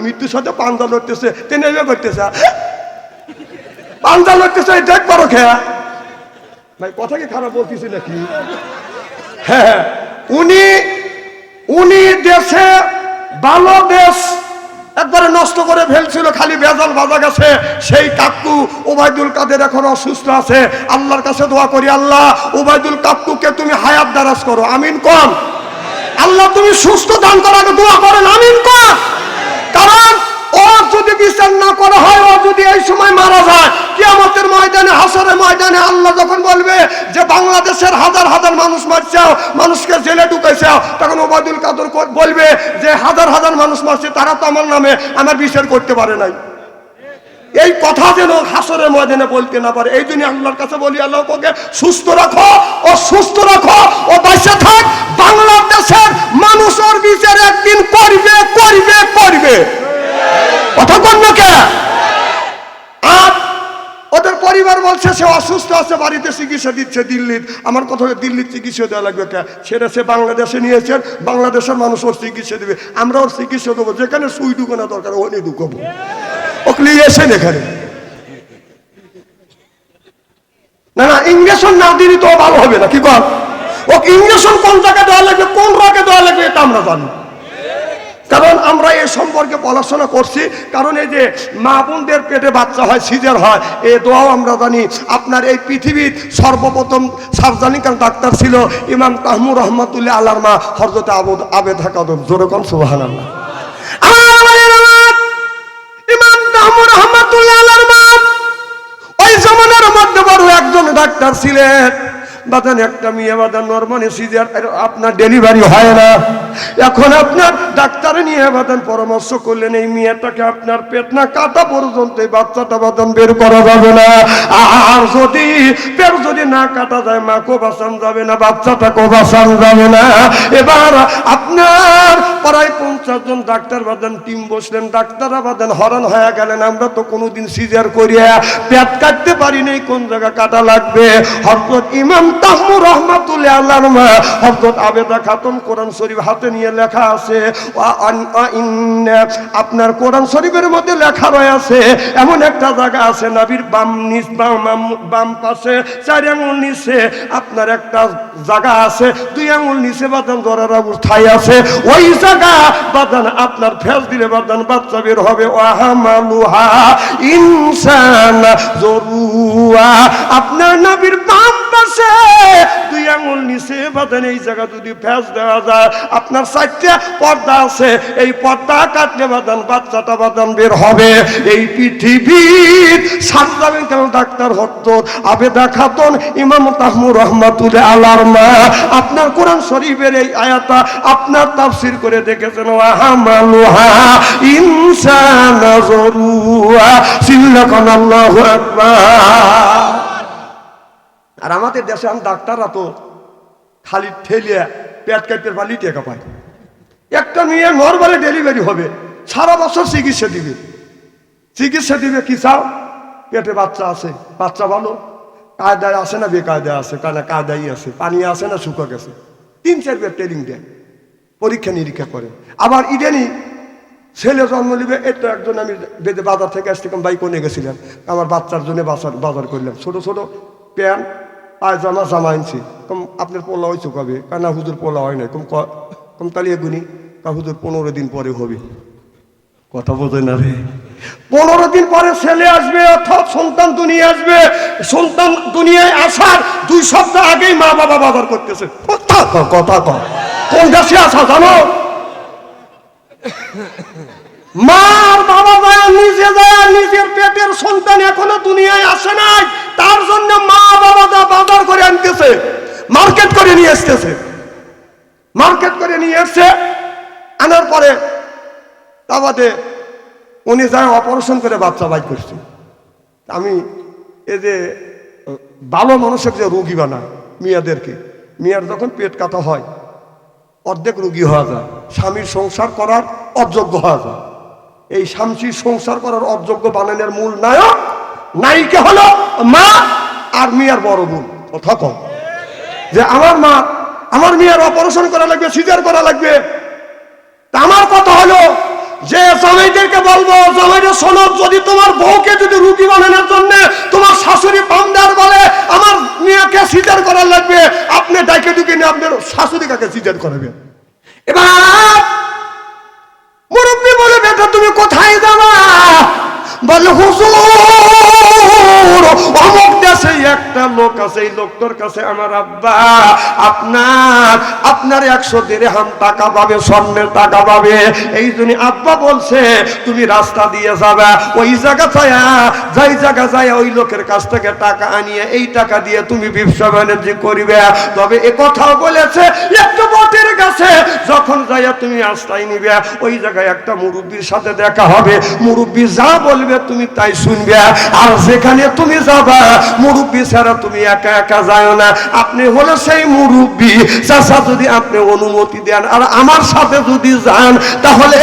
মৃত্যুর সাথে পাঞ্জা লড়তেছে, তিনি এভাবে করতেছে, পাঞ্জা লড়তেছে, দেখ পারো খেয়া ভাই, কথা কি খারাপ বলতেছি নাকি? হ্যাঁ, উনি দেশে ভালো দেশ একবারে নষ্ট করে ফেলছিল, খালি ভেজাল বাজা গেছে। সেই কাকু ওবায়দুল কাদের এখন অসুস্থ আছে। আল্লাহর কাছে দোয়া করি, আল্লাহ ওবায়দুল কাকুকে তুমি হায়াত দারাজ করো, আমিন কর। আল্লাহ তুমি সুস্থ দান করার দোয়া করেন, আমিন কর। কারণ ওর যদি বিচার না করা হয়, ও যদি এই সময় মারা যায়, কিয়ামতের ময়দানে, হাসরের ময়দানে আল্লাহ যখন বলবে যে বাংলাদেশের হাজার হাজার মানুষ মারছে, মানুষকে জেলে ঢুকেছে, তখন ওবায়দুল কাদের বলবে যে হাজার হাজার মানুষ মারছে, তারা তো আমার নামে আমার বিচার করতে পারে নাই। এই কথা যেন হাসরের ময়দানে বলতে না পারে, এই জন্য আল্লাহর কাছে বলি, আল্লাহ ওকে সুস্থ রাখো, ও সুস্থ রাখো, ও বেঁচে থাক। বাংলাদেশের মানুষ ওর বিচার একদিন করবে করবে করবে, কথা কোন না কে? আর ওদের পরিবার বলছে সে অসুস্থ আছে, বাড়িতে চিকিৎসা দিচ্ছে দিল্লির। আমার কথা, দিল্লির চিকিৎসা দেওয়া লাগবে কে? সেটা সে বাংলাদেশে নিয়েছেন, বাংলাদেশের মানুষ ওর চিকিৎসা দেবে, আমরা ওর চিকিৎসা দেবো। যেখানে সুই ঢুকানো দরকার ওখানে ঢুকাবো, ওকে নিয়ে এসেন এখানে। না না, ইঞ্জেকশন না দিলে তো ভালো হবে না, কি কর? ওকে ইঞ্জেকশন কোন জায়গায় দেওয়া লাগবে, কোন রোগে দেওয়া লাগবে, এটা আমরা জানি। কারণ আমরা এই সম্পর্কে পড়াশোনা করছি। কারণ এই যে মা বোনদের পেটে বাচ্চা হয়, সিজার হয়, এই দোয়াও আমরা জানি। আপনার এই পৃথিবীর সর্বপ্রথম সার্জানিকাল ডাক্তার ছিল ইমাম তাহমুর রহমাতুল্লাহ আল্লাহর মা হযরত আবেদা খাতুন। জোরে কোন সুবহানাল্লাহ। ইমাম তাহমুর রহমাতুল্লাহ আল্লাহর মা ওই জমানার মধ্যে বড় একজন ডাক্তার ছিলেন। বাদান একটা মেয়ে বাদান নরমালি সিজার আপনার ডেলিভারি হয় না। এখন আপনার ডাক্তার নিয়ে বাদান পরামর্শ করলেন, এই মেয়েটাকে আপনার পেট না কাটা পর্যন্ত এই বাচ্চাটা বাদান বের করা যাবে না। আর যদি পেট যদি না কাটা যায়, মাকেও বাঁচানো যাবে না, বাচ্চাটাকেও বাঁচানো যাবে না। এবার আপনার প্রায় 50 জন ডাক্তার বাদান টিম বসলেন। ডাক্তাররা বাদান হরান হয়ে গেলেন, আমরা তো কোনোদিন সিজার করিয়া পেট কাটতে পারি নাই, কোন জায়গা কাটা লাগবে। হযরত ইমাম তাহমুর রহমাতুল্লাহ আল্লাহর মা হযরত আবেদা খাতুন কোরআন শরীফ হাতে নিয়ে লেখা আছে, আপনার কোরআন শরীফের মধ্যে লেখা রয়েছে, এমন একটা জায়গা আছে নবীর বাম পাশে 4 আঙ্গুল নিচে আপনার একটা জায়গা আছে, 2 আঙ্গুল নিচে বাদান জরার অবস্থায় আছে, ওই জায়গা বাদান আপনার ফেস দিলে বাদান বাচ্চা বের হবে। ওয়াহামালুহা ইনসান জরুয়া, আপনার নবীর বাম পাশে 2 আঙ্গুল নিচে বাদান এই জায়গা যদি ফেস দেওয়া যায়, আপনার 4টা পর্দা আছে, এই পর্দা কাটলে বাদান বাচ্চাটা বাদান বের হবে। এই পৃথিবীর সার্জারিক্যাল ডাক্তার হযরত আবেদা খাতুন ইমাম তাহমুর রহমাতুল্লাহ আলাইহির মা আপনার কোরআন শরীফের এই আয়াতটা আপনার তাফসীর করে দেখেছেন। ওয়াহামালুহা ইনসান জরুয়া, সিল্লাকাল্লাহু আকবার। আর আমাদের দেশে ডাক্তাররা তো খালি ঠেলিয়া পেট কাটতে পারলি টাকা পায়। একটা মেয়ে নরমালি ডেলিভারি হবে, সারা বছর চিকিৎসা দিবে। চিকিৎসা দিবে কি চাও? পেটে বাচ্চা আছে, বাচ্চা ভালো, কায়দায় আছে না বেকায়দায় আছে, কারণ কায়দাই আছে, পানি আছে না শুকা গেছে, 3-4 বার ট্রেনিং দেয়, পরীক্ষা নিরীক্ষা করে। আবার ইডেনি ছেলে জন্ম নিবে, এটা একজন আমি বেদে বাজার থেকে আসতে বাইক নিয়ে গেছিলাম, আমার বাচ্চার জন্য বাজার করলাম, ছোট ছোট প্যান্ট পায়জামা জামা আনছি। কম আপনার পোলা হয়েছে কবে? কানা হুজুর পোলা হয় না। কম তালিয়ে গুনি, কা হুজুর 15 দিন পরে হবে। কথা বোঝে না রে, 15 দিন পরে ছেলে আসবে, অর্থাৎ সন্তান দুনিয়া আসবে। সন্তান দুনিয়ায় আসার 2 সপ্তাহ আগেই মা বাবা বাজার করতেছে। কথা কোন দেশে আসা জানো? মার বাবা যায় নিজে যায়, নিজের পেটের সন্তান এখনো দুনিয়ায় আসে নাই, তার জন্য মা বাবা যা বাজার করে আনতেছে, মার্কেট করে নিয়ে আসতেছে। মার্কেট করে নিয়ে এসছে, আনার পরে তা বাদে উনি যায় অপারেশন করে বাচ্চা বাইর করছে। আমি এই যে ভালো মানুষের যে রোগী বানায় মেয়েদেরকে, মেয়ের যখন পেট কাটা হয় অর্ধেক রোগী হওয়া যায়, স্বামীর সংসার করার অযোগ্য হওয়া যায়। এই স্বামীর সংসার করার অযোগ্য বানানোর মূল নায়িকা হলো মা আর মেয়ের বড় বোন। কথা কম যে আমার মা আমার মেয়ের অপারেশন করা লাগবে, সিজার করা লাগবে। তা আমার কথা হলো যে জামাইদেরকে বলবো, জামাইরা শোনো, যদি তোমার বউকে যদি রুগী বানানোর জন্য তোমার শাশুড়ি পামদার বলে আমার মেয়েকে সিজার করার লাগবে, আপনি ডাইকে ডুকে নিয়ে আপনার শাশুড়ি কাকে সিজার করাবেন। এবার মুরব্বী বলে, বেটা তুমি কোথায় যাবা? বলে হুজুর অমুক দেশে একটা লোক আছে, এই লোকটার কাছে আমার আব্বা আপনার 100 দিরহাম টাকা পাবে, স্বর্ণের টাকা পাবে। এই জন্য আব্বা বলছে তুমি রাস্তা দিয়ে যাবে, ওই জায়গা যাই জায়গা যায় ওই লোকের কাছ থেকে টাকা আনিয়ে এই টাকা দিয়ে তুমি ব্যবসা বাণিজ্য করবে। তবে এ কথাও বলেছে একটু বটের কাছে যখন যাইয়া তুমি রাস্তায় নিবে, ওই জায়গায় একটা মুরব্বীর সাথে দেখা হবে, মুরব্বী যা বলবে তুমি তাই শুনবে। আর যেখানে তুমি যাবা মুরব্বী ছাড়া তুমি একা একা যাও না, আপনি হলো সেই মুরব্বী। চাচা যদি আপনি অনুমতি দেন আর আমার সাথে যদি যান, তাহলে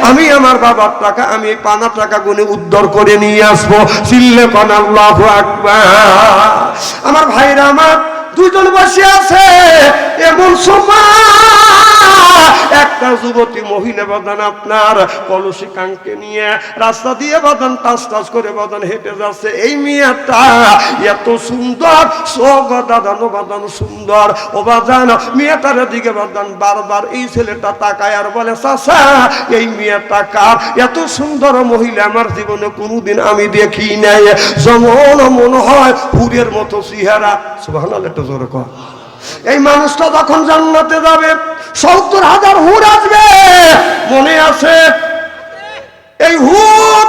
আমি আমার বাবার টাকা আমি পানা টাকা গুনে উদ্ধার করে নিয়ে আসবো। চিল্লে কোন আল্লাহু আকবার। আমার ভাইরা আমার দুইজন বসে আছে, এমন সময় একটা যুবতী মহিলা বাদান আপনার কলসি কাঙ্কে নিয়ে রাস্তা দিয়ে বাদান টাস টাস করে বাদান হেঁটে যাচ্ছে। এই মেয়েটা এত সুন্দর, দাদানো বাদান সুন্দর, ও বাদান মেয়েটার দিকে বাদান বারবার এই ছেলেটা তাকায় আর বলে, চাচা এই মেয়েটা কার? এত সুন্দর মহিলা আমার জীবনে কোনোদিন আমি দেখি নাই, যেমন মনে হয় হুরের মতো চেহারা। সুবহানাল্লাহ, একটু জোরে কর। এই মানুষটা যখন জান্নাতে যাবে 70,000 হুর আসবে, মনে আছে? এই হুর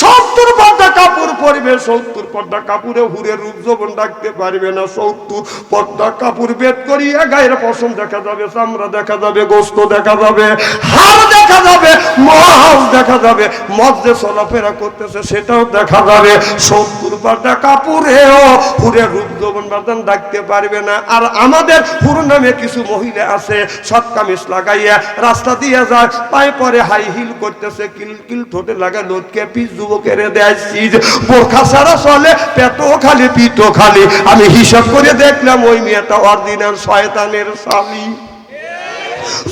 70 পর্দা কাপড় পরবে, 70 পর্দা কাপড়ে হুরের রূপ যৌবন ডাকতে পারবে না। 70 পর্দা কাপড় বেদ করিয়া গায়ের পশম দেখা যাবে, চামড়া দেখা যাবে, গোস্ত দেখা যাবে, হাড় দেখা যাবে, মাছ দেখা যাবে, মদ যে চলাফেরা করতেছে সেটাও দেখা যাবে। 70 পর্দা কাপড়েও হুরের রূপ যৌবন বাদান ডাকতে পারবে না। আর আমাদের হুর নামে কিছু মহিলা আছে, সৎ কামিজ লাগাইয়া রাস্তা দিয়ে যায়, পায়ে পরে হাই হিল করতেছে, কিল ঠোঁটে লাগা লোদকে পিস যুবকের দেয় সিজ, বোরখা ছাড়া চলে, পেটও খালি পিঠও খালি। আমি হিসাব করে দেখলাম ওই মেয়েটা অরিজিনাল শয়তানের স্বামী।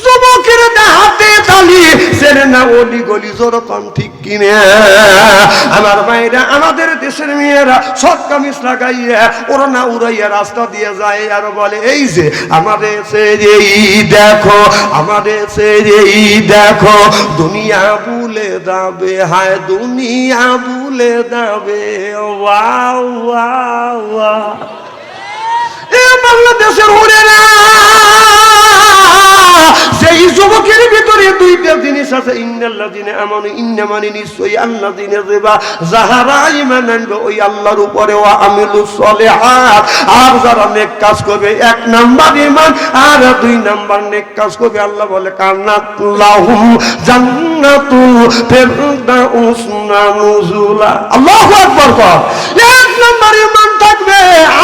যুবকের হাতে তালি সেরে না অলি গলি যেরকম ঠিক কিনে। আমার ভাইরা, আমাদের দেশের মেয়েরা সৎ কামিজ লাগাইয়া ওড়না উড়াইয়া রাস্তা দিয়ে যায় আর বলে, এই যে আমাদের এই দেখো, আমাদের এই দেখো, দুনিয়া ভুলে যাবে, হায় দুনিয়া ভুলে যাবে। Wow wow wow. এ বাংলাদেশের উড়েরা সেই যুবকের ভিতরে দুইটা জিনিস আছে, ইন্নাল্লাযিনা আমানু, ইন্না মানে নিশ্চয়ই আল্লাযিনা যাহারা ঈমান আনবে ওই আল্লাহর উপরে, ওয়া আমিলুস সলিহাত, আর যারা নেক কাজ করবে, 1 নাম্বার ঈমান আর 2 নাম্বার নেক কাজ করবে, আল্লাহ বলে কান্নাত লাহুম জান্নাতুল ফিরদাউস নুজুলা। আল্লাহু আকবার। 1 নাম্বার ঈমান থাকবে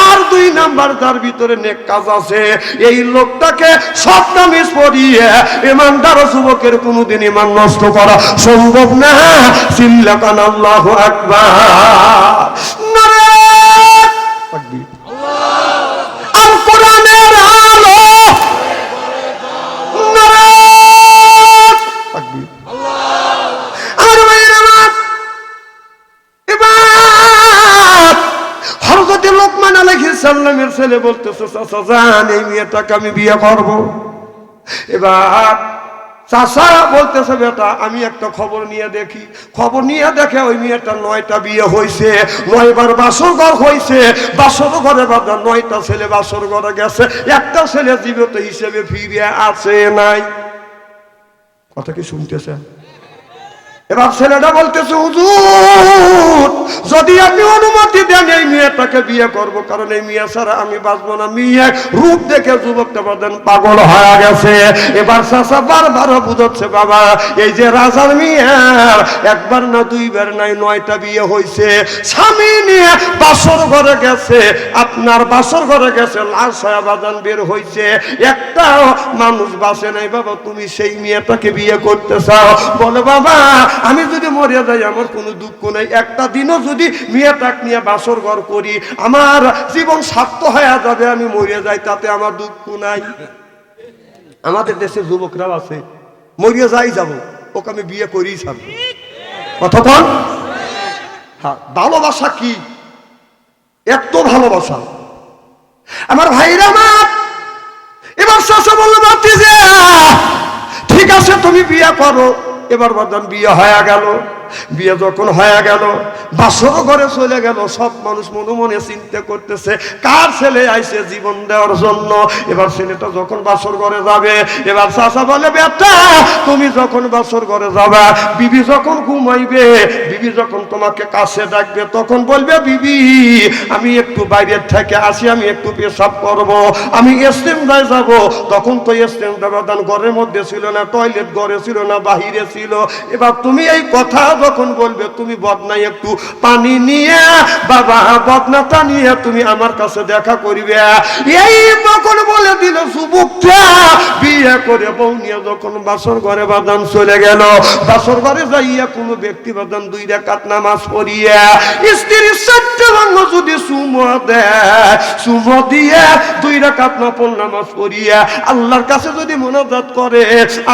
আর 2 নাম্বার যার ভিতরে নেক কাজ আছে, এই লোকটাকে সৎ কামিজ পরিয়ে ইমানদার যুবকের কোনদিন ইমান নষ্ট করা সম্ভব না। চিল্লা কান আল্লাহু আকবার। নারে তাকবীর। আল কোরআনের আলো, নারে তাকবীর। আমার ভাইরা আমার, এবার হযরত লোকমান আলাইহিস সালামের ছেলে বলতেছে, চাচা জান এই মেয়েটাকে আমি বিয়ে করব। এবার চাচা বলতেছে, বেটা আমি একটা খবর নিয়ে দেখি। খবর নিয়ে দেখে ওই মেয়েটা 9টা বিয়ে হয়েছে, 9 বার বাসর ঘর হয়েছে, বাসর ঘরে বাঁধা 9টা ছেলে বাসর ঘরে গেছে, একটা ছেলে জীবিত হিসেবে ফিরে আছে নাই। কথা কি শুনতেছে? এবার ছেলেটা বলতেছে, হুজুর যদি আপনি অনুমতি দেন এই মেয়েটাকে বিয়ে করব, কারণ এই মেয়ে ছাড়া আমি বাঁচবো না। মেয়ে রূপ দেখে যুবকটা বাদেন পাগল হয়ে গেছে। এবার চাচা বারবার বুঝাচ্ছে, বাবা এই যে রাজার মেয়ে 1 বার না 2 বার নাই 9টা বিয়ে হয়েছে, স্বামী নিয়ে বাসর ঘরে গেছে, আপনার বাসর ঘরে গেছে, লাশ হয়ে বাদান বের হয়েছে, একটাও মানুষ বাঁচে নাই। বাবা তুমি সেই মেয়েটাকে বিয়ে করতে চাও? বলে, বাবা আমি যদি মরে যাই আমার কোনো দুঃখ নাই, একটা দিনও যদি মেয়েটাকে নিয়ে বাসর ঘর করি আমার জীবন সার্থক হয়ে যাবে, আমি মরে যাই তাতে আমার দুঃখ নাই। আমাদের দেশের যুবকরাও আছে, মরে যাই যাব, ওকে আমি বিয়ে করেই ছাড়বো। কতক্ষণ? হ্যাঁ, ভালোবাসা কি? এত ভালোবাসা আমার ভাইরা আমার। এবার শাশা বললো ভাতিজা ঠিক আছে তুমি বিয়ে করো। এবার বাদান বিয়ে হয়ে গেল। বিয়ে যখন হয়ে গেল, বাসর ঘরে চলে গেল। সব মানুষ মনে মনে চিন্তা করতেছে কার ছেলে আইছে জীবন দেওয়ার জন্য। এবার ছেলেটা যখন বাসর ঘরে যাবে, এবার চাচা বলে বেটা তুমি যখন বাসর ঘরে যাবা, বিবি যখন ঘুমাইবে, বিবি যখন তোমাকে কাছে ডাকবে, তখন বলবে বিবি আমি একটু বাইরের থেকে আসি, আমি একটু পেশাব করব, আমি ইস্তেঞ্জায় যাব। তখন তো ইস্তেঞ্জা বাদান ঘরের মধ্যে ছিল না, টয়লেট ঘরে ছিল না, বাহিরে ছিল। এবার তুমি এই কথা যখন বলবে, তুমি বদনাই একটু পানি নিয়ে বাবা বদনাটা নিয়ে তুমি আমার কাছে দেখা করিবে। এই তখন বলে দিল যুবকটা বিয়ে করে বউ নিয়ে যখন বাসর ঘরে বাদান চলে গেল। বাসর ঘরে যাইয়া কোনো ব্যক্তি বাদান 2 রাকাত নামাজ পড়িয়া স্ত্রীর 4টা অঙ্গ যদি চুমো দেয়, চুমো দিয়ে 2 রাকাত নফল নামাজ পড়িয়া আল্লাহর কাছে যদি মোনাজাত করে,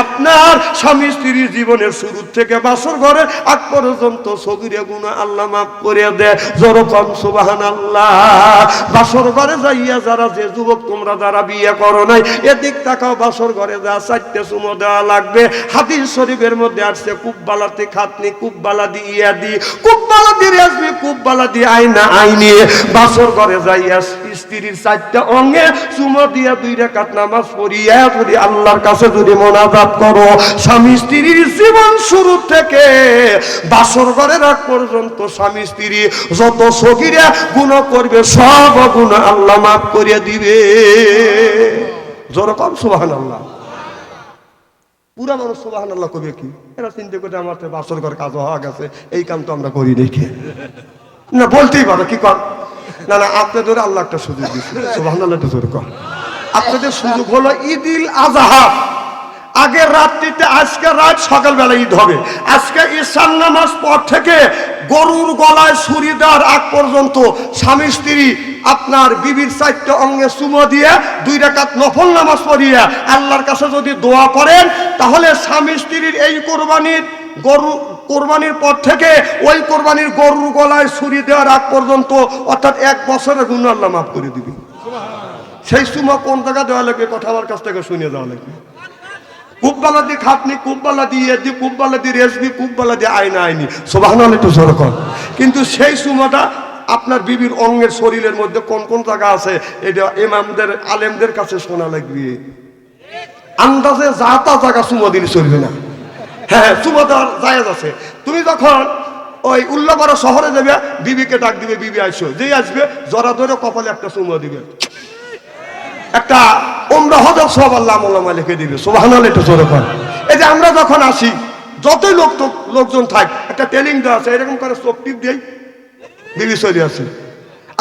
আপনার স্বামী স্ত্রীর জীবনের শুরু থেকে বাসর ঘরে আগ পর্যন্ত সগীরা গুনাহ আল্লাহ মাফ করে দেয়। যেরকম সুবহানাল্লাহ। বাসর ঘরে যাইয়া যারা, যে যুবক তোমরা যারা বিয়ে করো নাই, এদিক তাকাও, বাসর ঘরে যা 4টে চুমো দেওয়া লাগবে। হাদিস শরীফের মধ্যে আসছে কুব্বালাতে খাতনি, কুব্বালা দি ইয়াদি, কুব্বালা দি রেজমি, কুব্বালা দি আইনা আইনি। বাসর ঘরে যাইয়া স্ত্রীর 4টা অঙ্গে চুমো দিয়া 2 রাকাত নামাজ পড়িয়া যদি আল্লাহর কাছে যদি মোনাজাত করো, স্বামী স্ত্রীর জীবন শুরু থেকে বাসর ঘরে রাখ পর্যন্ত স্বামী স্ত্রী যত সগীরা গুনাহ করবে সব গুনাহ আল্লাহ মাফ করে দিবে। যেরকম সুবহানাল্লাহ। পুরা মানুষ সুবহানাল্লাহ কবে কি? এরা চিন্তা করে আমার তো বাসর ঘর কাজ হওয়া গেছে, এই কাম তো আমরা করি দেখে না, বলতেই পারো কি কর না না। আপনাদের আল্লাহ একটা সুযোগ দিচ্ছে, সুবহানাল্লাহ। যেরকম আপনাদের সুযোগ হলো ঈদুল আজহা আগের রাত্রিতে, আজকে রাত সকালবেলা ঈদ হবে। আজকে ঈশান নামাজ পর থেকে গরুর গলায় ছুরি দেওয়ার আগ পর্যন্ত স্বামী স্ত্রী আপনার বিবির 4টা অঙ্গে চুমো দিয়ে 2 রাকাত নফল নামাজ পড়িয়া আল্লাহর কাছে যদি দোয়া করেন, তাহলে স্বামী স্ত্রীর এই কোরবানির পর থেকে ওই কোরবানির গরুর গলায় ছুরি দেওয়ার আগ পর্যন্ত, অর্থাৎ 1 বছরের গুনাহ আল্লাহ মাফ করে দিবে। সেই চুমো কোন জায়গা দেওয়া লাগবে? কথা আমার কাছ থেকে শুনে দেওয়া লাগবে। কুব্বালা দি খাতনি, কুব্বালা দি ইয়াদি, কুব্বালা দি রেজমি, কুব্বালা দি আইনা আইনি। সুবহানাল্লাহ একটু জোরে কর। কিন্তু সেই চুমোটা আপনার বিবির অঙ্গের শরীরের মধ্যে কোন কোন জায়গা আছে, এটা ইমামদের আলেমদের কাছে শোনা লাগবে। আন্দাজে যা তা জায়গা চুমো দিলে চলবে না। হ্যাঁ, চুমো দেওয়ার জায়েজ আছে। তুমি যখন ওই উল্লাপাড়া শহরে যাবে, বিবিকে ডাক দিবে, বিবি আইসো, যেই আসবে জরা ধরে কপালে একটা চুমো দিবে, একটা ওমরা হজর সব আল্লাহ মোলামা লিখে দিবে। সুবহানাল্লাহ একটু জোরে কর। এই যে আমরা যখন আসি, যতই লোকজন থাক, একটা ট্রেনিং দেওয়া আছে, এরকম করে চোখ টিপ দেই, বিবি চলে আসে।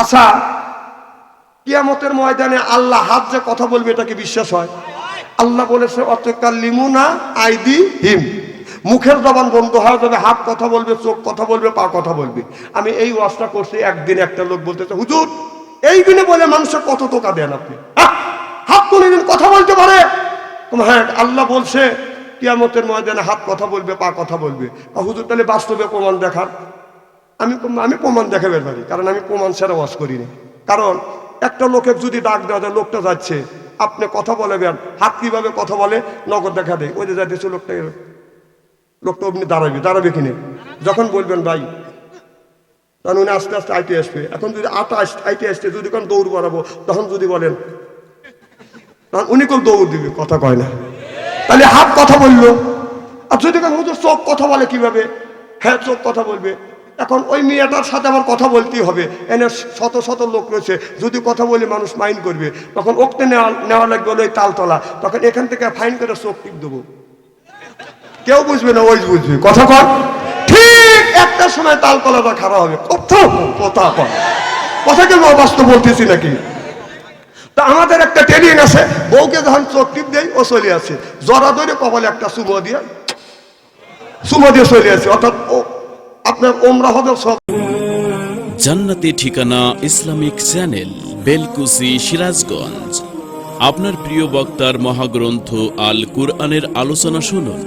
আচ্ছা, কিয়ামতের ময়দানে আল্লাহ হাত যে কথা বলবে, এটা কি বিশ্বাস হয়? আল্লাহ বলেছে অতকাল্লিমুনা আইদিহিম, মুখের জবান বন্ধ হয়ে যাবে, হাত কথা বলবে, চোখ কথা বলবে, পা কথা বলবে। আমি এই ওয়াজটা করছি, একদিন একটা লোক বলতেছে হুজুর এইগুলো বলে মানুষের কত টাকা দেন আপনি? হাত কোনদিন কথা বলতে পারে? হ্যাঁ, আল্লাহ বলছে কিয়ামতের ময়দানে হাত কথা বলবে, পা কথা বলবে। হুজুর তাহলে বাস্তবে প্রমাণ দেখার। আমি প্রমাণ দেখাতে পারি, কারণ আমি প্রমাণ ছাড়া ওয়াজ করিনি। কারণ একটা লোকের যদি ডাক দেওয়া যায়, লোকটা যাচ্ছে, আপনি কথা বলবেন, হাত কিভাবে কথা বলে নগদ দেখা দেয়। ওই যে যাইতেছে লোকটা আপনি দাঁড়াবে কিনে, যখন বলবেন ভাই, তখন উনি আস্তে আস্তে আইতে আসবে। এখন যদি আইতে আসতে যদি কোন দৌড় বাড়াবো, তখন যদি বলেন, তখন উনি কোন দৌড় দিবে, কথা কয় না। তাহলে হাত কথা বললো। আর যদি কোন হুজুর চোখ কথা বলে কিভাবে? হ্যাঁ, চোখ কথা বলবে। এখন ওই মেয়েটার সাথে আমার কথা বলতেই হবে, এনে শত শত লোক রয়েছে, যদি কথা বলে মানুষ মাইন্ড করবে, তখন ওকে নেওয়া লাগবে ওই তালতলা, তখন এখান থেকে ফাইন করে চোখ টিপ দেবো। কেউ বুঝবে না, ওই বুঝবে। কথা কর। ঠিক একটা সময় তালতলাটা খারাপ হবে। কথা কেন বাস্তব বলতেছি নাকি? তা আমাদের একটা ট্রেনিং আছে, বউকে যখন চোখ টিপ দেয়, ও চলে আসে, জরা ধরে কপালে একটা চুমো দিয়ে চলে আসে। অর্থাৎ ও আপনার ওমরা হজর সব। জান্নাতি ঠিকানা ইসলামিক চ্যানেল, বেলকুচি, সিরাজগঞ্জ। আপনার প্রিয় বক্তার মহাগ্রন্থ আল কুরআনের আলোচনা শুনুন।